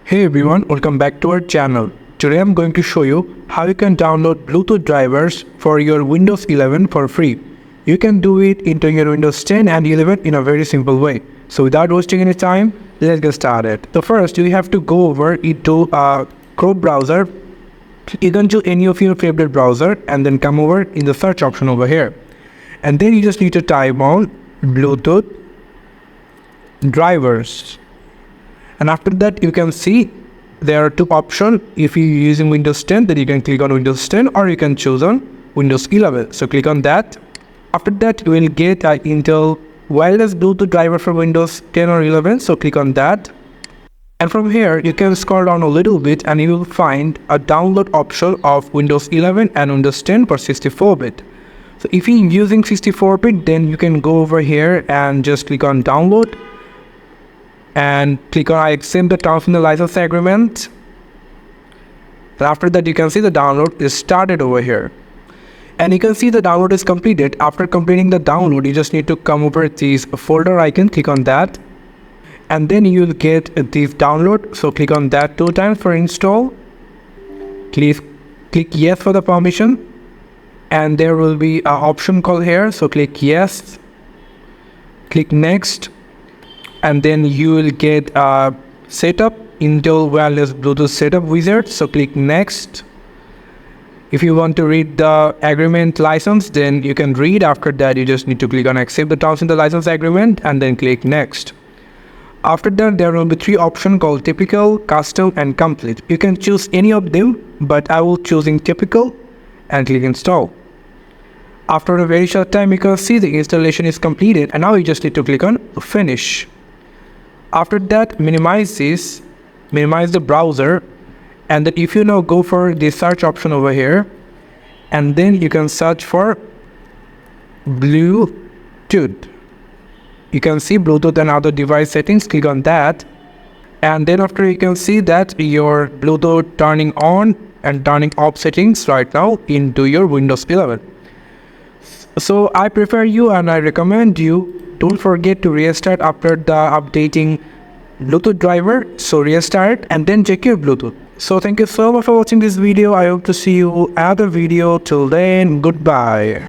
Hey everyone, welcome back to our channel. Today I'm going to show you how you can download Bluetooth drivers for your Windows 11 for free. You can do it into your Windows 10 and 11 in a very simple way. So without wasting any time, let's get started. So first you have to go over into a Chrome browser. You can choose any of your favorite browser and then come over in the search option over here. And then you just need to type on Bluetooth drivers. And after that you can see there are two options. If you're using Windows 10, then you can click on Windows 10 or you can choose on Windows 11. So click on that. After that you will get an Intel wireless Bluetooth driver for Windows 10 or 11. So click on that. And from here you can scroll down a little bit and you will find a download option of Windows 11 and Windows 10 for 64-bit. So if you're using 64-bit, then you can go over here and just click on download. And click on I accept the terms and the license agreement. And after that you can see the download is started over here. And you can see the download is completed. After completing the download, you just need to come over this folder icon, click on that. And then you will get this download. So click on that 2 times for install. Please click yes for the permission. And there will be an option called here. So click yes. Click next. And then you will get a setup, Intel wireless Bluetooth setup wizard. So click next. If you want to read the agreement license, then you can read. After that you just need to click on accept the terms in the license agreement and then click next. After that there will be 3 options called typical, custom and complete. You can choose any of them, but I will choosing typical and click install. After a very short time you can see the installation is completed and now you just need to click on finish. After that, minimize the browser, and then if you now go for the search option over here, and then you can search for Bluetooth. You can see Bluetooth and other device settings, click on that, and then after you can see that your Bluetooth turning on and turning off settings right now into your Windows 11. So I prefer you and I recommend you, don't forget to restart after the updating Bluetooth driver. So restart and then check your Bluetooth. So thank you so much for watching this video. I hope to see you another video. Till then, goodbye.